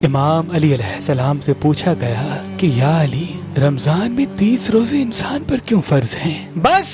امام علی علیہ السلام سے پوچھا گیا کہ یا علی، رمضان میں 30 روزے انسان پر کیوں فرض ہیں؟ بس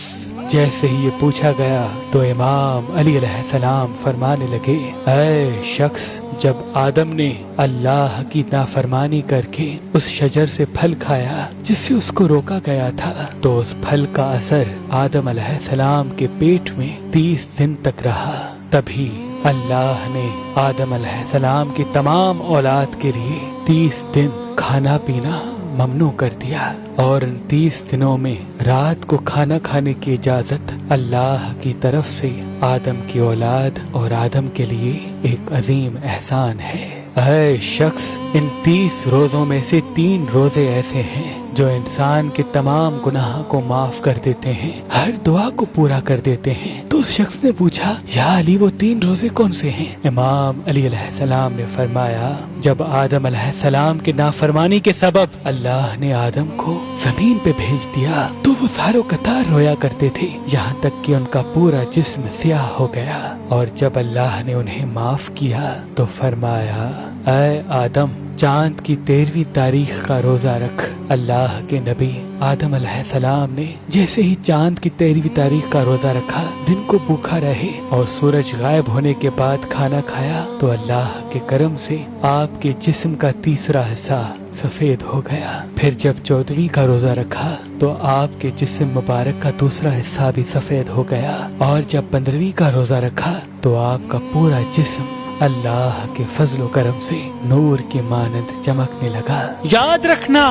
جیسے ہی یہ پوچھا گیا تو امام علی علیہ السلام فرمانے لگے، اے شخص، جب آدم نے اللہ کی نافرمانی کر کے اس شجر سے پھل کھایا جس سے اس کو روکا گیا تھا، تو اس پھل کا اثر آدم علیہ السلام کے پیٹ میں 30 دن تک رہا۔ تبھی اللہ نے آدم علیہ السلام کی تمام اولاد کے لیے 30 دن کھانا پینا ممنوع کر دیا، اور ان 30 دنوں میں رات کو کھانا کھانے کی اجازت اللہ کی طرف سے آدم کی اولاد اور آدم کے لیے ایک عظیم احسان ہے۔ اے شخص، ان 30 روزوں میں سے 3 روزے ایسے ہیں جو انسان کے تمام گناہ کو معاف کر دیتے ہیں، ہر دعا کو پورا کر دیتے ہیں۔ تو اس شخص نے پوچھا، یا علی، وہ 3 روزے کون سے ہیں؟ امام علی علیہ السلام نے فرمایا، جب آدم علیہ السلام کے نافرمانی کے سبب اللہ نے آدم کو زمین پہ بھیج دیا تو وہ زاروں قطار رویا کرتے تھے، یہاں تک کہ ان کا پورا جسم سیاہ ہو گیا، اور جب اللہ نے انہیں معاف کیا تو فرمایا، اے آدم، چاند کی 13ویں تاریخ کا روزہ رکھ۔ اللہ کے نبی آدم علیہ السلام نے جیسے ہی چاند کی 13ویں تاریخ کا روزہ رکھا، دن کو بھوکا رہے اور سورج غائب ہونے کے بعد کھانا کھایا، تو اللہ کے کرم سے آپ کے جسم کا تیسرا حصہ سفید ہو گیا۔ پھر جب 14ویں کا روزہ رکھا تو آپ کے جسم مبارک کا دوسرا حصہ بھی سفید ہو گیا، اور جب 15ویں کا روزہ رکھا تو آپ کا پورا جسم اللہ کے فضل و کرم سے نور کی مانند چمکنے لگا۔ یاد رکھنا،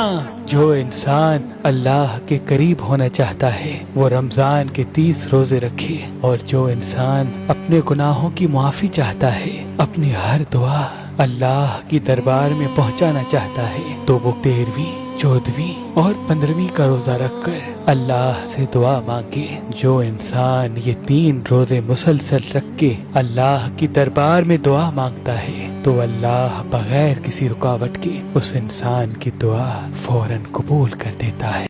جو انسان اللہ کے قریب ہونا چاہتا ہے وہ رمضان کے 30 روزے رکھے، اور جو انسان اپنے گناہوں کی معافی چاہتا ہے، اپنی ہر دعا اللہ کی دربار میں پہنچانا چاہتا ہے، تو وہ 13ویں، 14ویں اور 15ویں کا روزہ رکھ کر اللہ سے دعا مانگے۔ جو انسان یہ 3 روزے مسلسل رکھ کے اللہ کی دربار میں دعا مانگتا ہے تو اللہ بغیر کسی رکاوٹ کے اس انسان کی دعا فوراً قبول کر دیتا ہے۔